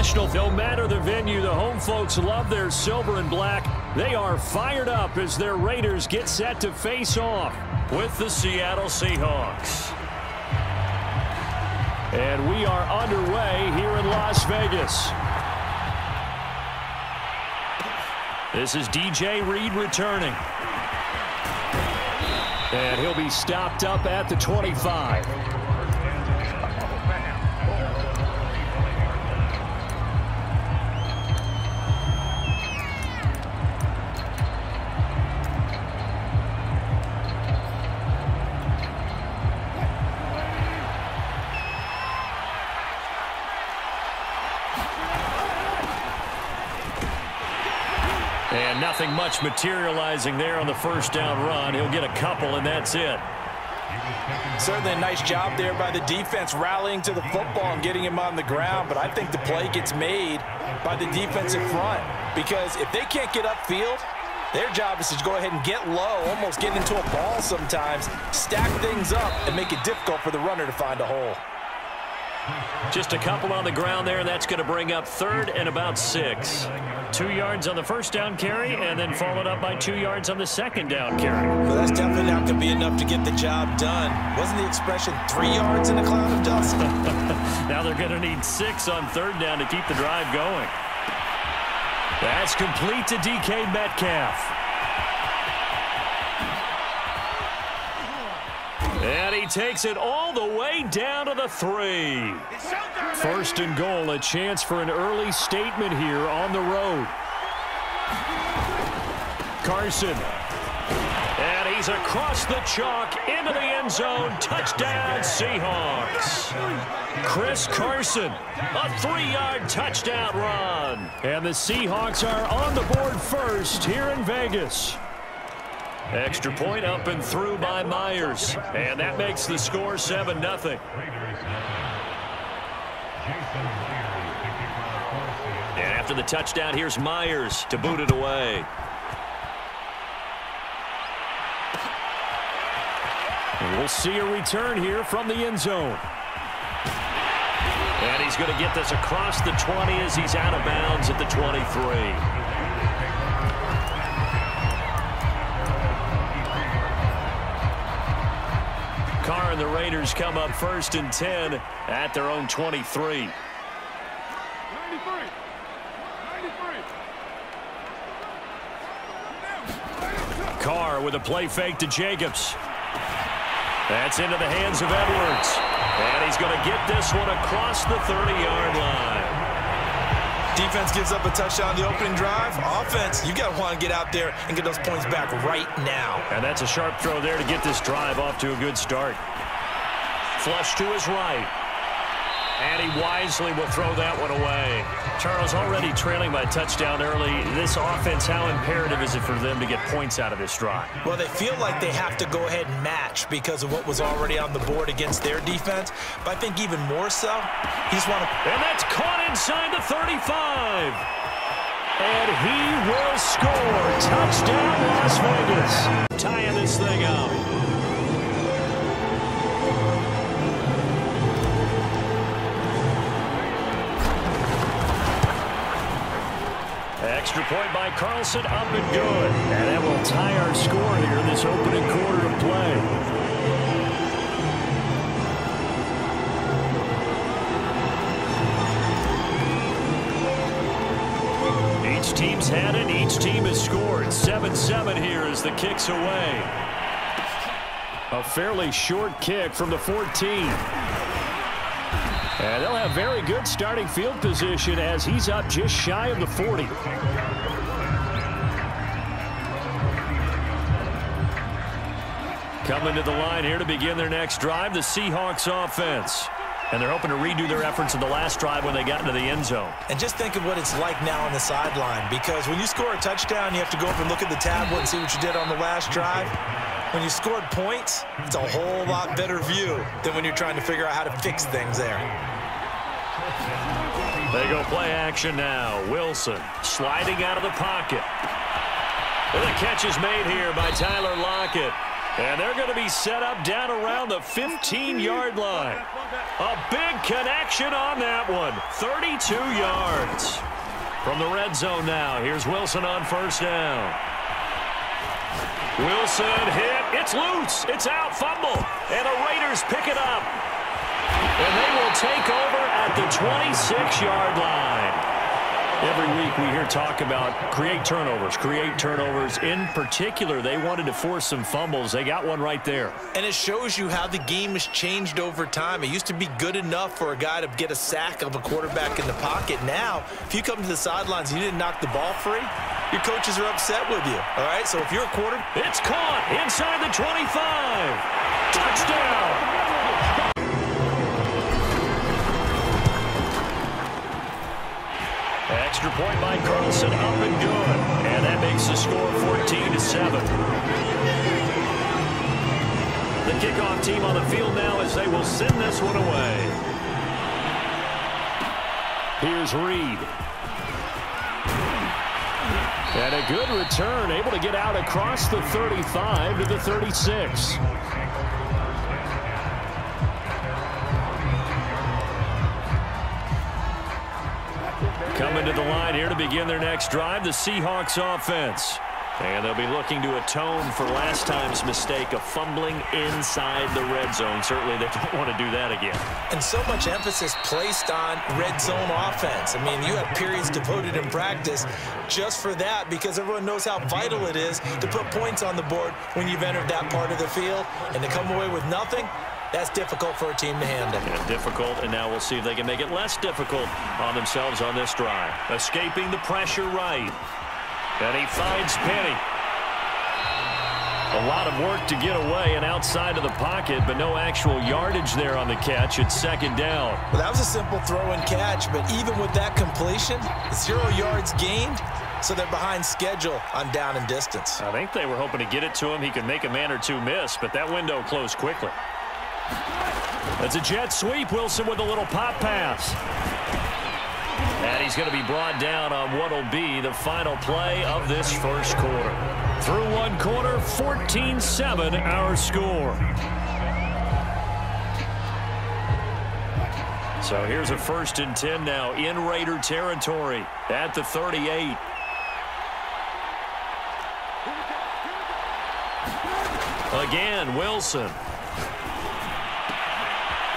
National. No matter the venue, the home folks love their silver and black. They are fired up as their Raiders get set to face off with the Seattle Seahawks. And we are underway here in Las Vegas. This is DJ Reed returning. And he'll be stopped up at the 25. And nothing much materializing there on the first down run. He'll get a couple, and that's it. Certainly a nice job there by the defense rallying to the football and getting him on the ground, but I think the play gets made by the defensive front because if they can't get upfield, their job is to go ahead and get low, almost get into a ball sometimes, stack things up, and make it difficult for the runner to find a hole. Just a couple on the ground there, and that's going to bring up third and about 6. 2 yards on the first down carry, and then followed up by 2 yards on the second down carry. Well, that's definitely not going to be enough to get the job done. Wasn't the expression 3 yards in a cloud of dust? Now they're going to need 6 on third down to keep the drive going. That's complete to DK Metcalf. And he takes it all the way down to the 3. First and goal, a chance for an early statement here on the road. Carson. And he's across the chalk into the end zone. Touchdown, Seahawks. Chris Carson, a 3-yard touchdown run. And the Seahawks are on the board first here in Vegas. Extra point up and through by Myers. And that makes the score 7-0. And after the touchdown, here's Myers to boot it away. And we'll see a return here from the end zone. And he's going to get this across the 20 as he's out of bounds at the 23. Carr and the Raiders come up first and 10 at their own 23. Carr with a play fake to Jacobs. That's into the hands of Edwards. And he's going to get this one across the 30-yard line. Defense gives up a touchdown the opening drive. Offense, you've got to want to get out there and get those points back right now. And that's a sharp throw there to get this drive off to a good start. Flush to his right. And he wisely will throw that one away. Charles, already trailing by a touchdown early. This offense, how imperative is it for them to get points out of this drive? Well, they feel like they have to go ahead and match because of what was already on the board against their defense. But I think even more so, you just want to... And that's caught inside the 35. And he will score. Touchdown, Las Vegas. Tying this thing up. Extra point by Carlson, up and good. And that will tie our score here in this opening quarter of play. Each team's had it. Each team has scored. 7-7 here as the kick's away. A fairly short kick from the 14. And they'll have very good starting field position as he's up just shy of the 40. Coming to the line here to begin their next drive, the Seahawks offense. And they're hoping to redo their efforts in the last drive when they got into the end zone. And just think of what it's like now on the sideline, because when you score a touchdown, you have to go up and look at the tablet and see what you did on the last drive. When you scored points, it's a whole lot better view than when you're trying to figure out how to fix things there. They go play action now. Wilson sliding out of the pocket. And the catch is made here by Tyler Lockett. And they're going to be set up down around the 15-yard line. A big connection on that one. 32 yards. From the red zone now, here's Wilson on first down. Wilson hit. It's loose. It's out. Fumble. And the Raiders pick it up. And they will take over at the 26-yard line. Every week we hear talk about create turnovers. In particular, they wanted to force some fumbles. They got one right there. And it shows you how the game has changed over time. It used to be good enough for a guy to get a sack of a quarterback in the pocket. Now, if you come to the sidelines and you didn't knock the ball free, your coaches are upset with you. All right, so if you're a quarterback. It's caught inside the 25. Touchdown. Extra point by Carlson, up and good. And that makes the score 14-7. The kickoff team on the field now as they will send this one away. Here's Reed. And a good return, able to get out across the 35 to the 36. Coming to the line here to begin their next drive, the Seahawks offense. And they'll be looking to atone for last time's mistake of fumbling inside the red zone. Certainly they don't want to do that again. And so much emphasis placed on red zone offense. I mean, you have periods devoted in practice just for that because everyone knows how vital it is to put points on the board when you've entered that part of the field. And to come away with nothing, that's difficult for a team to handle. Yeah, difficult, and now we'll see if they can make it less difficult on themselves on this drive. Escaping the pressure right. And he finds Penny. A lot of work to get away and outside of the pocket, but no actual yardage there on the catch. It's second down. Well, that was a simple throw and catch, but even with that completion, 0 yards gained, so they're behind schedule on down and distance. I think they were hoping to get it to him. He could make a man or two miss, but that window closed quickly. That's a jet sweep. Wilson with a little pop pass. And he's going to be brought down on what will be the final play of this first quarter. Through one quarter, 14-7 our score. So here's a 1st and 10 now in Raider territory at the 38. Again, Wilson.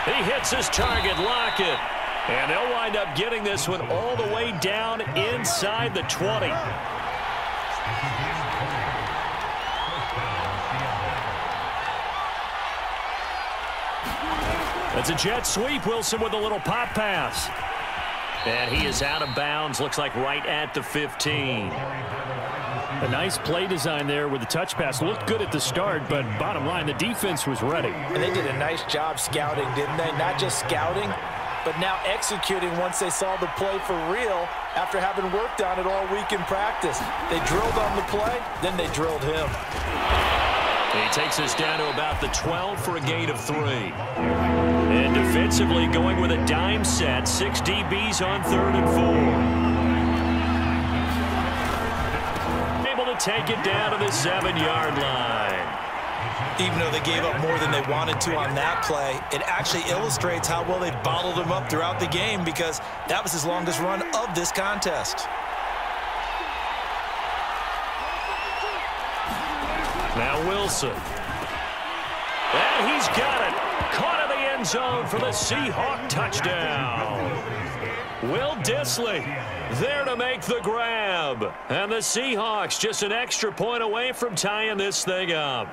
He hits his target, Lockett. And they'll wind up getting this one all the way down inside the 20. That's a jet sweep. Wilson with a little pop pass. And he is out of bounds. Looks like right at the 15. A nice play design there with the touch pass. Looked good at the start, but bottom line, the defense was ready. And they did a nice job scouting, didn't they? Not just scouting, but now executing once they saw the play for real after having worked on it all week in practice. They drilled on the play, then they drilled him. He takes us down to about the 12 for a gain of 3. And defensively going with a dime set, 6 DBs on 3rd and 4. Take it down to the 7-yard line. Even though they gave up more than they wanted to on that play, it actually illustrates how well they bottled him up throughout the game because that was his longest run of this contest. Now Wilson. And he's got it. Caught in the end zone for the Seahawk touchdown. Will Dissly there to make the grab. And the Seahawks just an extra point away from tying this thing up.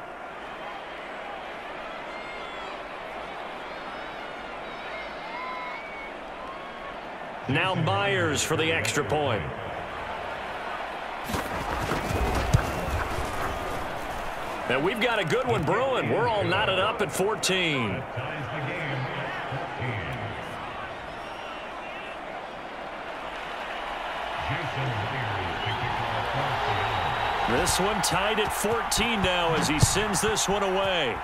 Now Myers for the extra point. And we've got a good one brewing. We're all knotted up at 14. This one tied at 14 now as he sends this one away.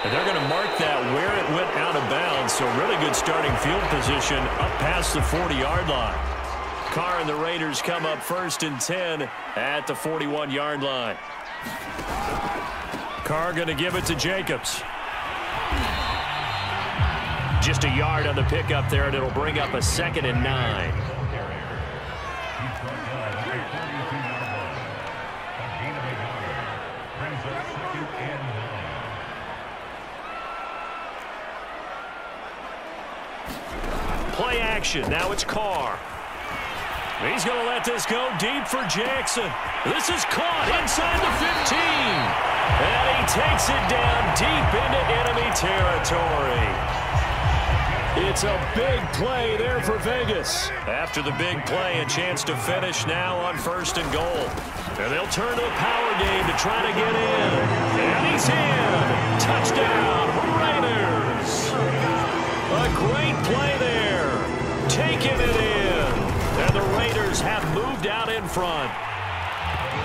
And they're going to mark that where it went out of bounds. So really good starting field position up past the 40-yard line. Carr and the Raiders come up 1st and 10 at the 41-yard line. Carr going to give it to Jacobs. Just a yard on the pickup there, and it'll bring up a 2nd and 9. Play action. Now it's Carr. He's going to let this go deep for Jackson. This is caught inside the 15. And he takes it down deep into enemy territory. It's a big play there for Vegas. After the big play, a chance to finish now on 1st and goal. And they'll turn to the power game to try to get in. And he's in. Touchdown, Raiders. A great play there. Taking it in. And the Raiders have moved out in front.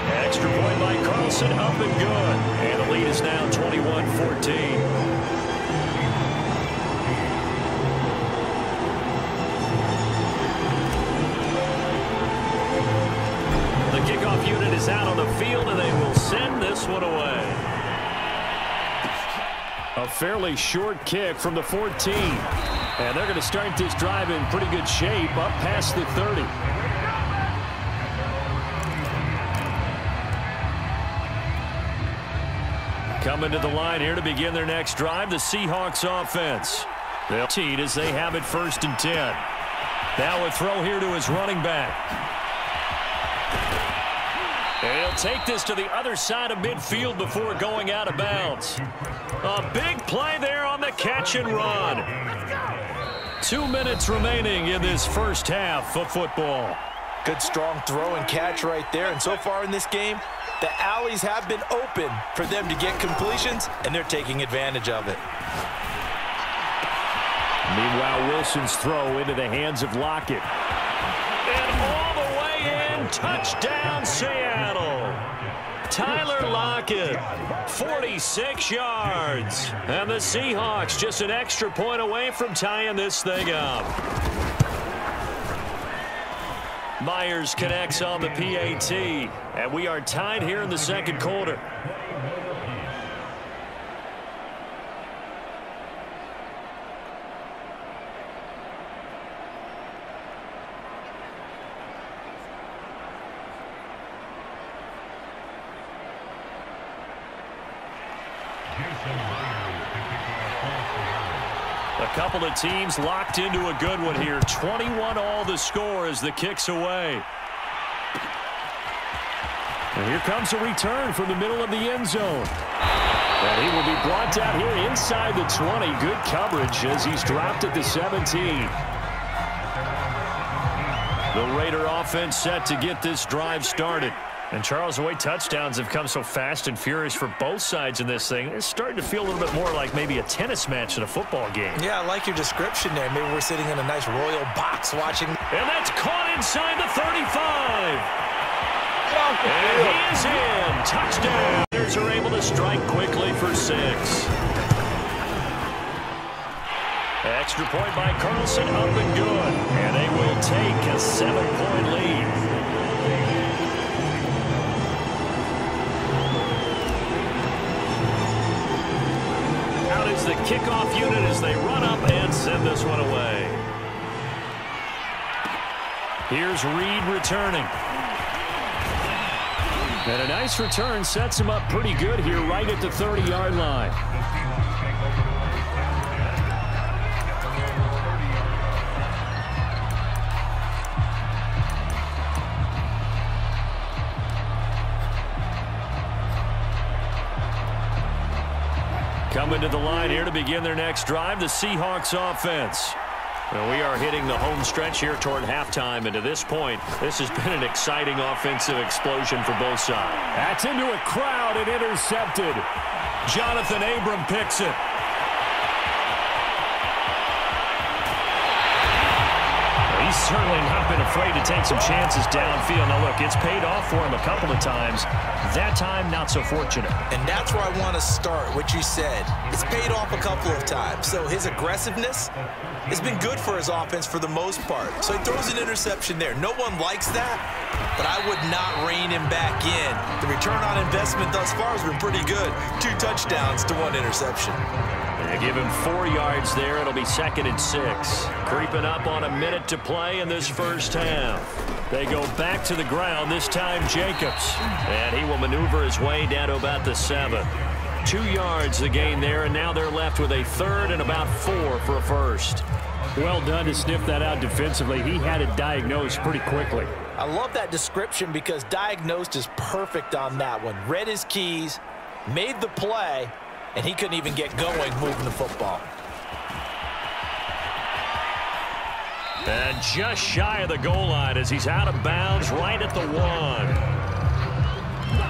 Extra point by Carlson, up and good. And the lead is now 21-14. The kickoff unit is out on the field, and they will send this one away. A fairly short kick from the 14. And they're going to start this drive in pretty good shape, up past the 30. Coming to the line here to begin their next drive, the Seahawks offense. They'll cheat as they have it 1st and 10. Now a throw here to his running back. And he'll take this to the other side of midfield before going out of bounds. A big play there on the catch and run. 2 minutes remaining in this first half of football. Good strong throw and catch right there. And so far in this game, the alleys have been open for them to get completions, and they're taking advantage of it. Meanwhile, Wilson's throw into the hands of Lockett. And all the way in, touchdown Seattle. Tyler Lockett, 46 yards. And the Seahawks just an extra point away from tying this thing up. Myers connects on the PAT. And we are tied here in the 2nd quarter. A couple of teams locked into a good one here. 21 all the score as the kick's away. And here comes a return from the middle of the end zone. And he will be brought down here inside the 20. Good coverage as he's dropped at the 17. The Raider offense set to get this drive started. And Charles, the way touchdowns have come so fast and furious for both sides in this thing, it's starting to feel a little bit more like maybe a tennis match in a football game. Yeah, I like your description there. Maybe we're sitting in a nice royal box watching. And that's caught inside the 35. And he is in. Touchdown. Raiders are able to strike quickly for 6. Extra point by Carlson, up and good. And they will take a 7-point lead. Out is the kickoff unit as they run up and send this one away. Here's Reed returning. And a nice return sets him up pretty good here right at the 30-yard line. Coming to the line here to begin their next drive, the Seahawks offense. Well, we are hitting the home stretch here toward halftime, and to this point, this has been an exciting offensive explosion for both sides. That's into a crowd and intercepted. Jonathan Abram picks it. He's certainly not been afraid to take some chances downfield. Now, look, it's paid off for him a couple of times. That time, not so fortunate. And that's where I want to start, what you said. It's paid off a couple of times. So his aggressiveness has been good for his offense for the most part. So he throws an interception there. No one likes that, but I would not rein him back in. The return on investment thus far has been pretty good. 2 touchdowns to 1 interception. They give him 4 yards there. It'll be 2nd and 6. Creeping up on a minute to play in this first half. They go back to the ground, this time Jacobs. And he will maneuver his way down to about the 7. 2 yards the gain there, and now they're left with a 3rd and about 4 for a first. Well done to sniff that out defensively. He had it diagnosed pretty quickly. I love that description because diagnosed is perfect on that one. Read his keys, made the play, and he couldn't even get going moving the football. And just shy of the goal line as he's out of bounds right at the 1.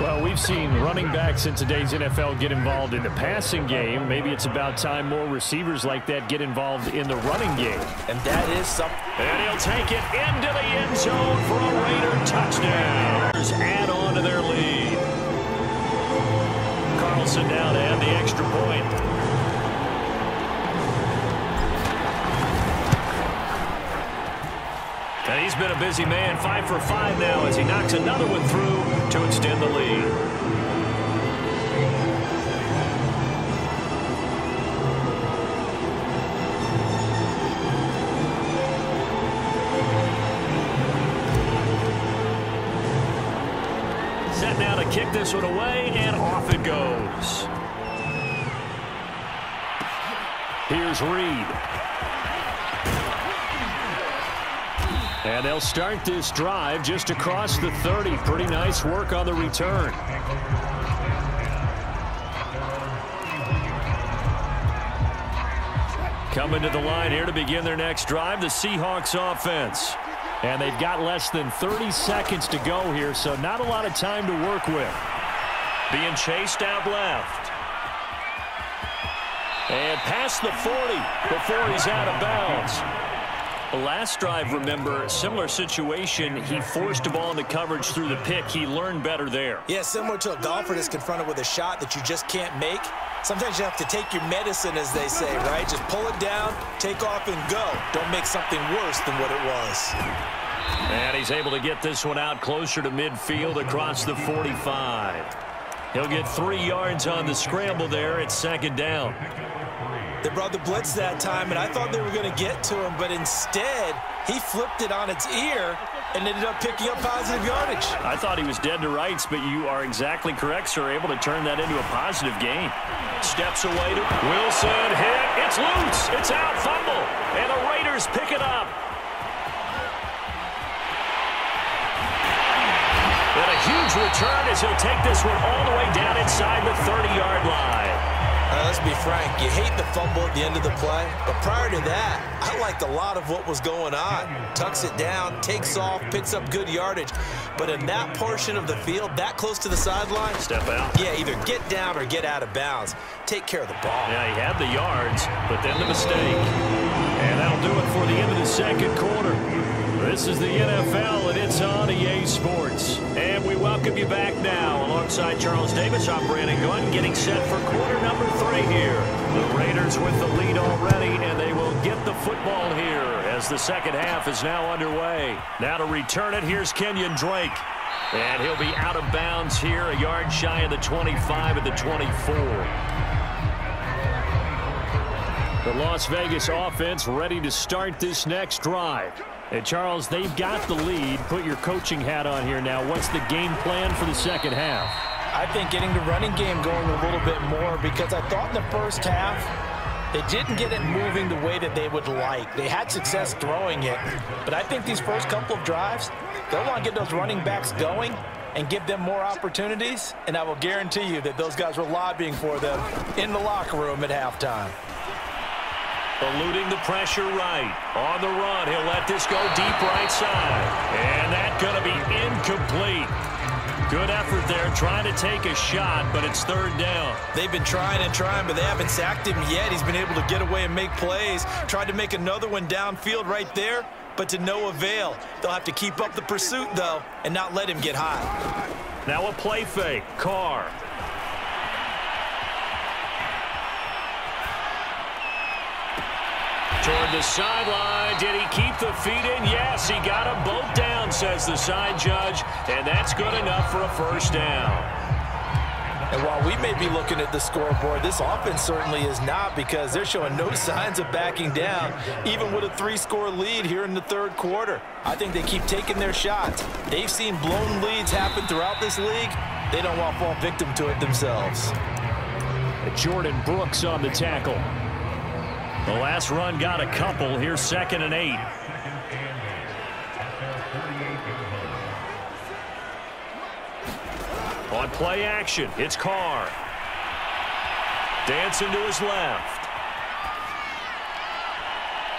Well, we've seen running backs in today's NFL get involved in the passing game. Maybe it's about time more receivers like that get involved in the running game. And that is something. And he'll take it into the end zone for a Raider touchdown. Add on to their lead. Carlson now to add the extra point. And he's been a busy man, 5 for 5 now as he knocks another one through to extend the lead. Set now to kick this one away, and off it goes. Here's Reed. And they'll start this drive just across the 30. Pretty nice work on the return. Coming to the line here to begin their next drive, the Seahawks offense. And they've got less than 30 seconds to go here, so not a lot of time to work with. Being chased out left. And past the 40 before he's out of bounds. The last drive, remember, similar situation. He forced a ball into coverage through the pick. He learned better there. Yeah, similar to a golfer that's confronted with a shot that you just can't make. Sometimes you have to take your medicine, as they say, right? Just pull it down, take off, and go. Don't make something worse than what it was. And he's able to get this one out closer to midfield across the 45. He'll get 3 yards on the scramble there. It's 2nd down. They brought the blitz that time, and I thought they were going to get to him, but instead, he flipped it on its ear and ended up picking up positive yardage. I thought he was dead to rights, but you are exactly correct, sir. Able to turn that into a positive gain. Steps away to Wilson, hit, it's loose, it's out, fumble, and the Raiders pick it up. And a huge return as he'll take this one all the way down inside the 30-yard line. Let's be frank, you hate the fumble at the end of the play, but prior to that, I liked a lot of what was going on. Tucks it down, takes off, picks up good yardage, but in that portion of the field, that close to the sideline, step out. Yeah, either get down or get out of bounds. Take care of the ball. Yeah, he had the yards, but then the mistake. And that'll do it for the end of the 2nd quarter. This is the NFL, and it's on EA Sports. And we welcome you back now. Alongside Charles Davis, I'm Brandon Gunn, getting set for quarter number 3 here. The Raiders with the lead already, and they will get the football here as the 2nd half is now underway. Now to return it, here's Kenyon Drake. And he'll be out of bounds here, a yard shy of the 25 at the 24. The Las Vegas offense ready to start this next drive. And, Charles, they've got the lead. Put your coaching hat on here now. What's the game plan for the 2nd half? I think getting the running game going a little bit more because I thought in the first half they didn't get it moving the way that they would like. They had success throwing it, but I think these first couple of drives, they'll want to get those running backs going and give them more opportunities, and I will guarantee you that those guys were lobbying for them in the locker room at halftime. Eluding the pressure right. On the run, he'll let this go deep right side. And that's going to be incomplete. Good effort there, trying to take a shot, but it's 3rd down. They've been trying and trying, but they haven't sacked him yet. He's been able to get away and make plays. Tried to make another one downfield right there. but to no avail. They'll have to keep up the pursuit, though, and not let him get high. Now a play fake. Carr. Toward the sideline. Did he keep the feet in? Yes, he got them both down, says the side judge, and that's good enough for a first down. And while we may be looking at the scoreboard, this offense certainly is not, because they're showing no signs of backing down, even with a 3-score lead here in the third quarter. I think they keep taking their shots. They've seen blown leads happen throughout this league. They don't want to fall victim to it themselves. Jordan Brooks on the tackle. The last run got a couple. Here's 2nd and 8. On play action, it's Carr. Dancing to his left.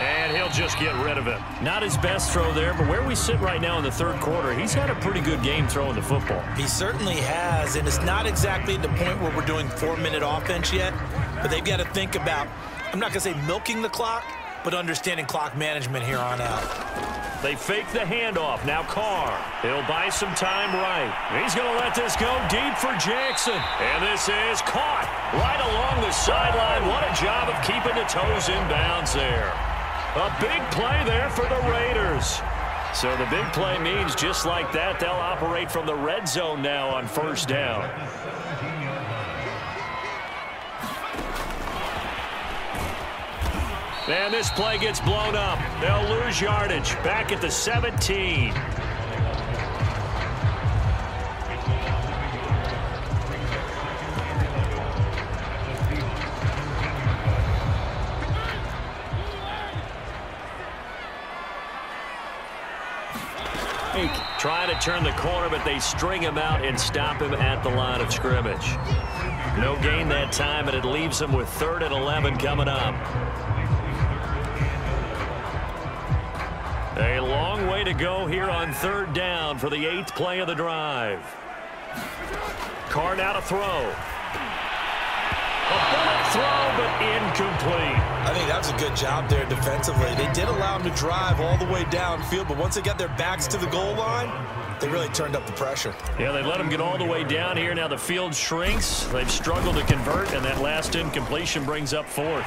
And he'll just get rid of it. Not his best throw there, but where we sit right now in the third quarter, he's had a pretty good game throwing the football. He certainly has, and it's not exactly at the point where we're doing 4-minute offense yet, but they've got to think about, I'm not going to say milking the clock, but understanding clock management here on out. They fake the handoff. Now Carr. He'll buy some time right. He's going to let this go deep for Jackson. And this is caught right along the sideline. What a job of keeping the toes in bounds there. A big play there for the Raiders. So the big play means just like that, they'll operate from the red zone now on first down. And this play gets blown up. They'll lose yardage. Back at the 17. Trying to turn the corner, but they string him out and stop him at the line of scrimmage. No gain that time, and it leaves him with 3rd and 11 coming up. A long way to go here on 3rd down for the 8th play of the drive. Carr now to throw. A bullet throw, but incomplete. I think that was a good job there defensively. They did allow him to drive all the way downfield, but once they got their backs to the goal line, they really turned up the pressure. Yeah, they let him get all the way down here. Now the field shrinks. They've struggled to convert, and that last incompletion brings up 4th.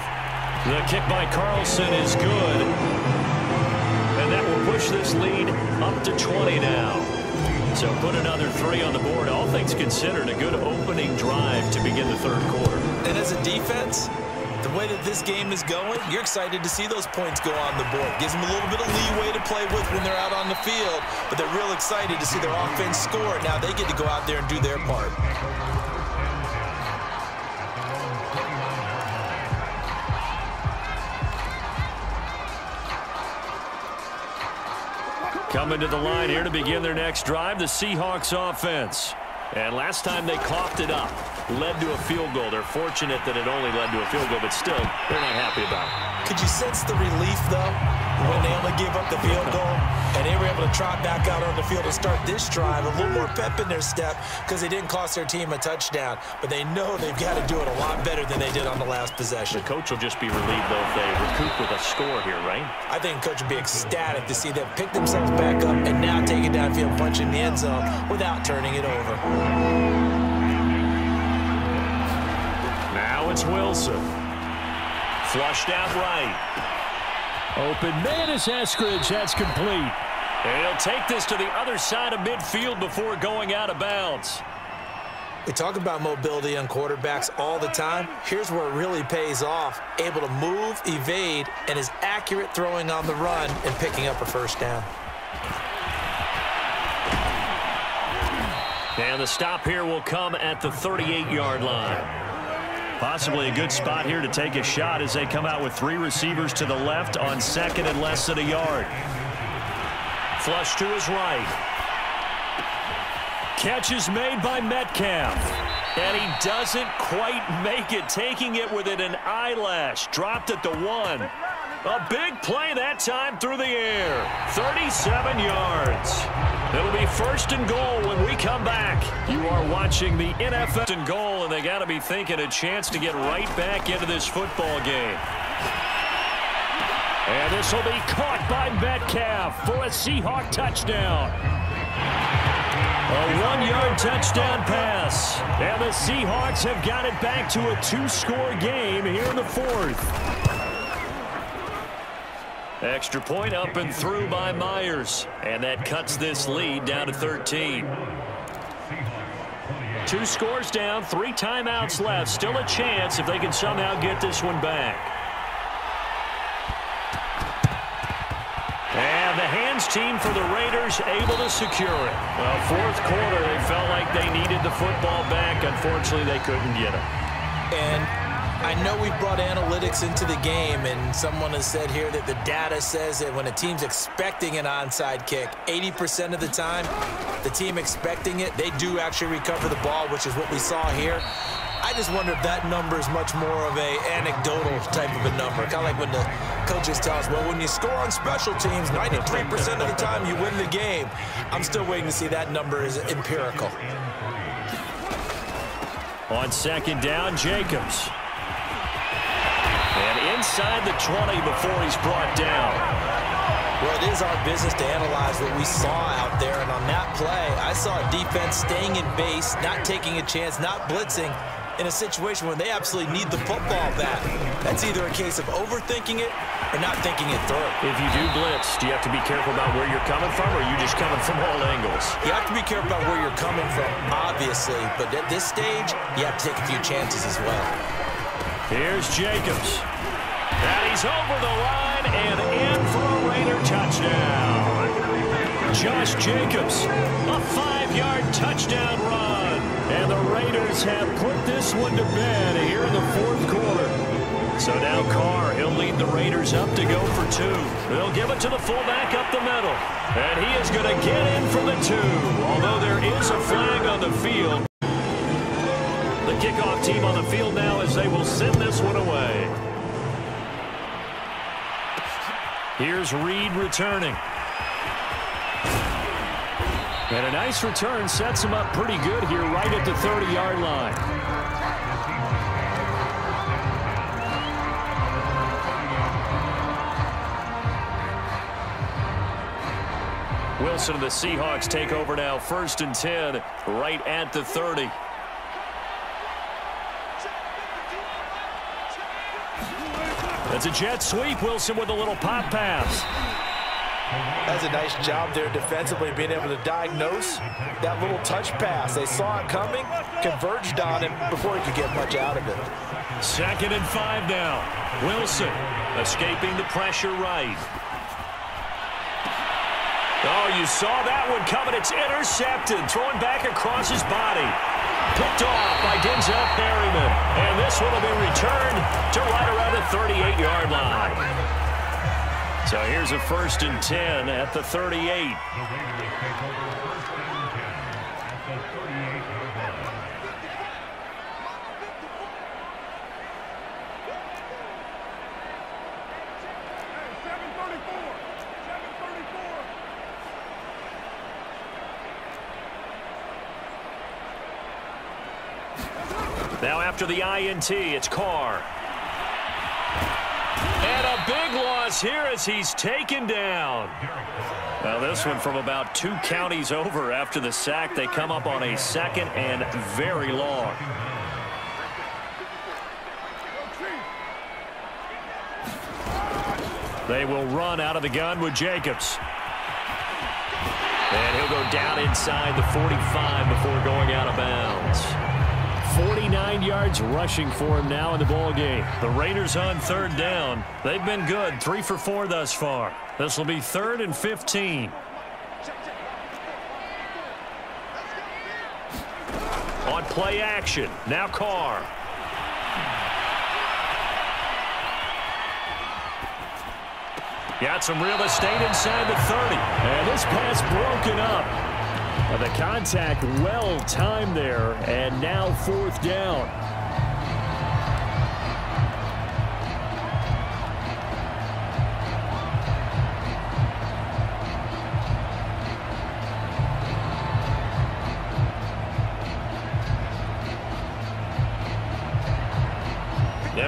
The kick by Carlson is good. And that will push this lead up to 20 now. So put another 3 on the board. All things considered, a good opening drive to begin the third quarter. And as a defense, the way that this game is going, you're excited to see those points go on the board. Gives them a little bit of leeway to play with when they're out on the field, but they're real excited to see their offense score. Now they get to go out there and do their part. Coming to the line here to begin their next drive, the Seahawks offense. And last time they coughed it up, led to a field goal. They're fortunate that it only led to a field goal, but still, they're not happy about it. Could you sense the relief, though, when they only gave up the field goal and they were able to trot back out on the field and start this drive, a little more pep in their step because they didn't cost their team a touchdown, but they know they've got to do it a lot better than they did on the last possession. The coach will just be relieved, though, if they recoup with a score here, right? I think the coach would be ecstatic to see them pick themselves back up and now take it downfield, punch in the end zone without turning it over. Now it's Wilson. Flushed out right. Open man is Eskridge. That's complete. And he'll take this to the other side of midfield before going out of bounds. We talk about mobility on quarterbacks all the time. Here's where it really pays off. Able to move, evade, and is accurate throwing on the run and picking up a first down. And the stop here will come at the 38-yard line. Possibly a good spot here to take a shot as they come out with 3 receivers to the left on 2nd and less than a yard. Flush to his right. Catch is made by Metcalf. And he doesn't quite make it, taking it within an eyelash. Dropped at the 1. A big play that time through the air. 37 yards. It'll be 1st and goal when we come back. You are watching the NFL and goal, and they got to be thinking a chance to get right back into this football game. And this will be caught by Metcalf for a Seahawk touchdown. A 1-yard touchdown pass. And the Seahawks have got it back to a 2-score game here in the fourth. Extra point up and through by Myers. And that cuts this lead down to 13. 2 scores down, 3 timeouts left. Still a chance if they can somehow get this one back. And the hands team for the Raiders able to secure it. Well, fourth quarter, they felt like they needed the football back. Unfortunately, they couldn't get it. And I know we brought analytics into the game, and someone has said here that the data says that when a team's expecting an onside kick, 80% of the time, the team expecting it, they do actually recover the ball, which is what we saw here. I just wonder if that number is much more of a anecdotal type of a number. Kind of like when the coaches tell us, well, when you score on special teams, 93% of the time you win the game. I'm still waiting to see that number is empirical. On second down, Jacobs. And inside the 20 before he's brought down. Well, it is our business to analyze what we saw out there. And on that play, I saw a defense staying in base, not taking a chance, not blitzing, in a situation where they absolutely need the football back. That's either a case of overthinking it or not thinking it through. If you do blitz, do you have to be careful about where you're coming from, or are you just coming from all angles? You have to be careful about where you're coming from, obviously. But at this stage, you have to take a few chances as well. Here's Jacobs. And he's over the line and in for a Raider touchdown. Josh Jacobs, a 5-yard touchdown run. And the Raiders have put this one to bed here in the fourth quarter. So now Carr, he'll lead the Raiders up to go for 2. They'll give it to the fullback up the middle. And he is going to get in for the 2. Although there is a flag on the field. The kickoff team on the field now as they will send this one away. Here's Reed returning. And a nice return sets him up pretty good here right at the 30-yard line. Wilson and the Seahawks take over now, 1st and 10, right at the 30. That's a jet sweep. Wilson with a little pop pass. That's a nice job there defensively, being able to diagnose that little touch pass. They saw it coming, converged on him before he could get much out of it. 2nd and 5 now. Wilson escaping the pressure right. Oh, you saw that one coming. It's intercepted. Thrown back across his body. Picked off by Denzel Perryman. And this one will be returned to right around the 38-yard line. So here's a 1st and 10 at the 38. Now after the INT, it's Carr. And a big loss here as he's taken down. Well, this one from about 2 counties over after the sack. They come up on a 2nd and very long. They will run out of the gun with Jacobs. And he'll go down inside the 45 before going out of bounds. 49 yards rushing for him now in the ball game. The Raiders on 3rd down. They've been good, 3 for 4 thus far. This will be 3rd and 15. On play action, now Carr. Got some real estate inside the 30. And this pass broken up. The contact well timed there, and now 4th down.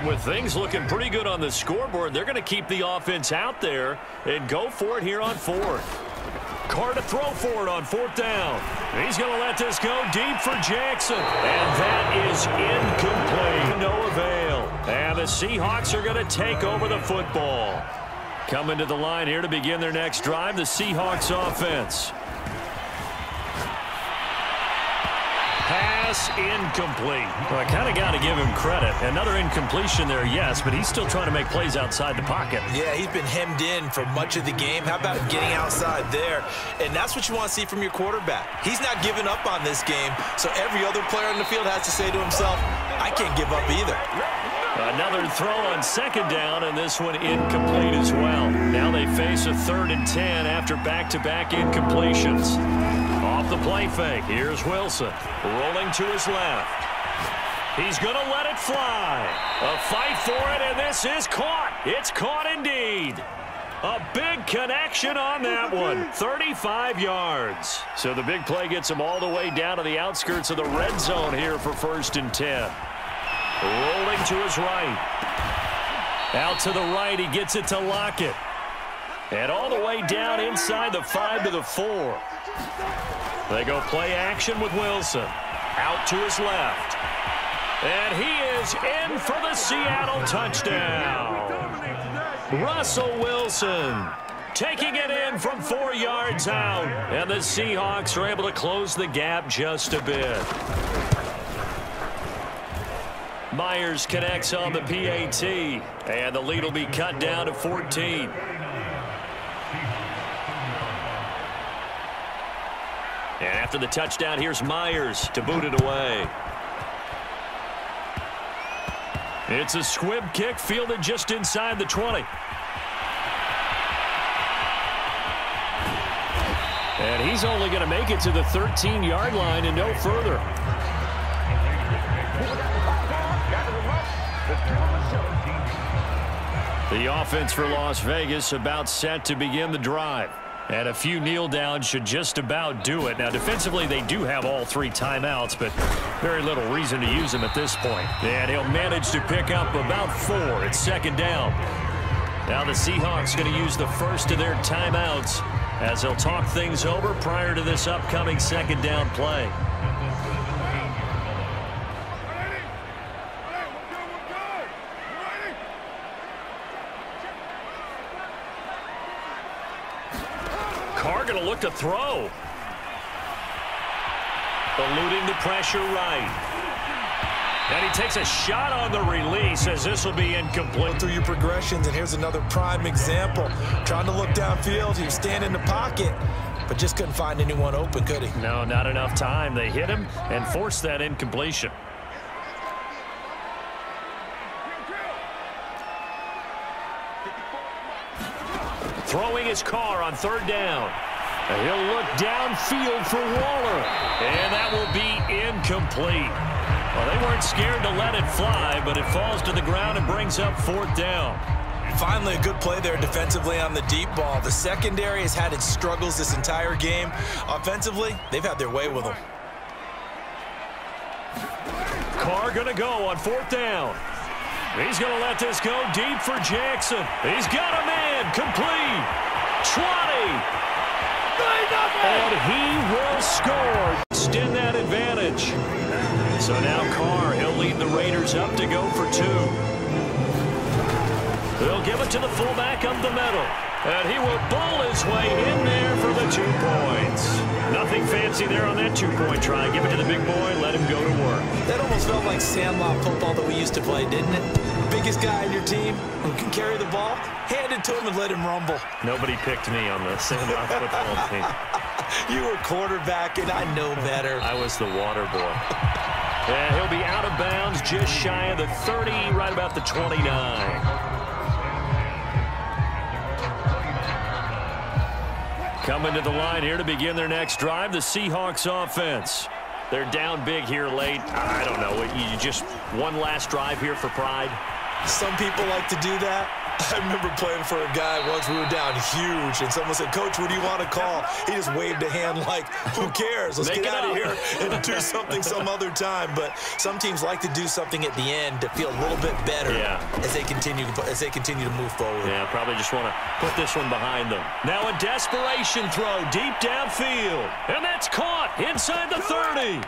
And with things looking pretty good on the scoreboard, they're going to keep the offense out there and go for it here on fourth. Carr to throw for it on fourth down. He's going to let this go deep for Jackson. And that is incomplete. No avail. And the Seahawks are going to take over the football. Coming to the line here to begin their next drive, the Seahawks offense. Pass incomplete. Well, I kind of got to give him credit. Another incompletion there, yes, but he's still trying to make plays outside the pocket. Yeah, he's been hemmed in for much of the game. How about him getting outside there? And that's what you want to see from your quarterback. He's not giving up on this game, so every other player on the field has to say to himself, I can't give up either. Another throw on second down, and this one incomplete as well. Now they face a 3rd and 10 after back-to-back incompletions. Off the play fake, here's Wilson, rolling to his left. He's going to let it fly. A fight for it, and this is caught. It's caught indeed. A big connection on that one, 35 yards. So the big play gets him all the way down to the outskirts of the red zone here for 1st and 10. Rolling to his right. Out to the right, he gets it to Lockett. And all the way down inside the 5 to the 4. They go play action with Wilson. Out to his left. And he is in for the Seattle touchdown. Russell Wilson taking it in from 4 yards out. And the Seahawks are able to close the gap just a bit. Myers connects on the PAT, and the lead will be cut down to 14. And after the touchdown, here's Myers to boot it away. It's a squib kick fielded just inside the 20. And he's only going to make it to the 13-yard line and no further. The offense for Las Vegas about set to begin the drive. And a few kneel downs should just about do it. Now, defensively, they do have all 3 timeouts, but very little reason to use them at this point. And he'll manage to pick up about 4. It's 2nd down. Now the Seahawks going to use the first of their timeouts as they'll talk things over prior to this upcoming 2nd down play. Carr going to look to throw. Eluding the pressure right. And he takes a shot on the release as this will be incomplete. Through your progressions, and here's another prime example. Trying to look downfield, he was standing in the pocket, but just couldn't find anyone open, could he? No, not enough time. They hit him and forced that incompletion. Throwing his Carr on 3rd down. And he'll look downfield for Waller. And that will be incomplete. Well, they weren't scared to let it fly, but it falls to the ground and brings up 4th down. Finally, a good play there defensively on the deep ball. The secondary has had its struggles this entire game. Offensively, they've had their way with them. Carr going to go on 4th down. He's going to let this go deep for Jackson. He's got him in. Complete. 20. And he will score. Extend that advantage. So now Carr, he'll lead the Raiders up to go for 2. They'll give it to the fullback up the middle. And he will bowl his way in there for the 2 points. Nothing fancy there on that 2-point try. Give it to the big boy, let him go to work. That almost felt like sandlot football that we used to play, didn't it? Biggest guy on your team who can carry the ball, hand it to him and let him rumble. Nobody picked me on the sandlot football team. You were quarterback, and I know better. I was the water boy. And he'll be out of bounds just shy of the 30, right about the 29. Coming to the line here to begin their next drive, the Seahawks offense. They're down big here late. I don't know. You just one last drive here for pride? Some people like to do that. I remember playing for a guy once. We were down huge, and someone said, "Coach, what do you want to call?" He just waved a hand like, who cares? Let's get out of here and do something some other time. But some teams like to do something at the end to feel a little bit better as they continue to move forward. Yeah, probably just want to put this one behind them. Now a desperation throw deep downfield, and that's caught inside the 30.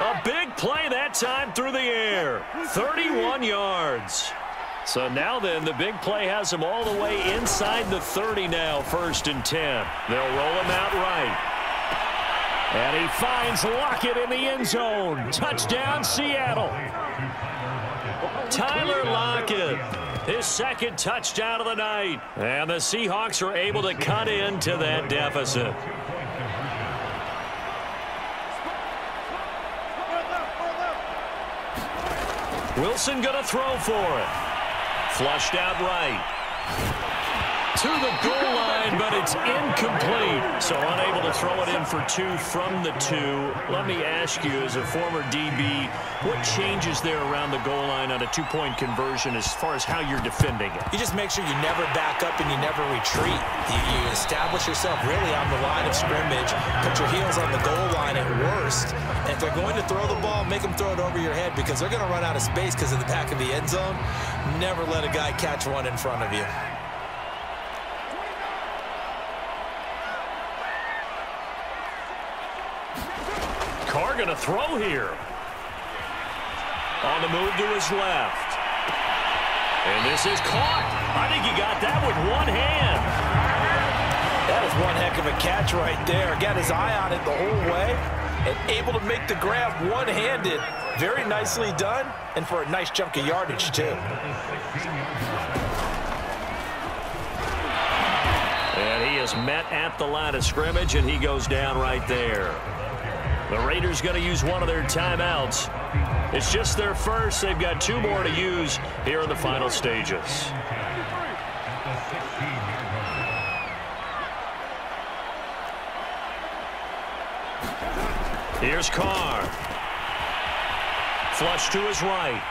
A big play that time through the air. 31 yards. So now then, the big play has him all the way inside the 30 now, 1st and 10. They'll roll him out right. And he finds Lockett in the end zone. Touchdown, Seattle. Tyler Lockett, his 2nd touchdown of the night. And the Seahawks are able to cut into that deficit. Wilson going to throw for it. Flushed out right. To the goal line, but it's incomplete. So unable to throw it in for 2 from the 2. Let me ask you, as a former DB, what changes there around the goal line on a 2-point conversion as far as how you're defending it? You just make sure you never back up and you never retreat. You establish yourself really on the line of scrimmage, put your heels on the goal line at worst. And if they're going to throw the ball, make them throw it over your head, because they're going to run out of space because of the back of the end zone. Never let a guy catch one in front of you. Carr going to throw here. On the move to his left. And this is caught. I think he got that with one hand. That is one heck of a catch right there. Got his eye on it the whole way and able to make the grab one-handed. Very nicely done, and for a nice chunk of yardage, too. And he is met at the line of scrimmage, and he goes down right there. The Raiders going to use one of their timeouts. It's just their first. They've got 2 more to use here in the final stages. Here's Carr. Flush to his right.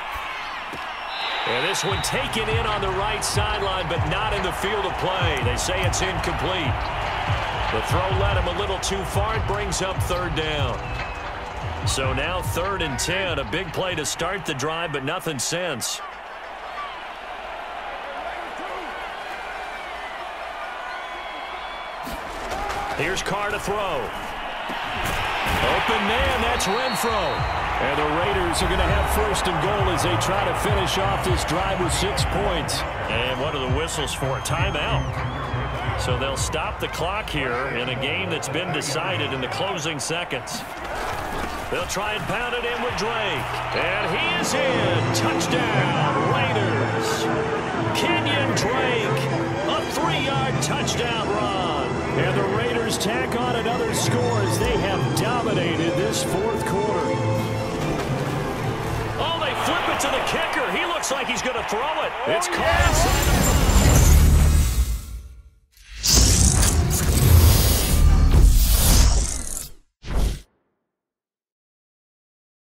And this one taken in on the right sideline, but not in the field of play. They say it's incomplete. The throw led him a little too far. It brings up 3rd down. So now 3rd and 10. A big play to start the drive, but nothing since. Here's Carr to throw. Open man, that's Renfro. And the Raiders are going to have 1st and goal as they try to finish off this drive with 6 points. And what are the whistles for? Timeout. So they'll stop the clock here in a game that's been decided in the closing seconds. They'll try and pound it in with Drake. And he is in. Touchdown, Raiders. Kenyon Drake, a 3-yard touchdown run. And the Raiders tack on another score as they have dominated this 4th quarter. Oh, they flip it to the kicker. He looks like he's going to throw it. It's caught inside the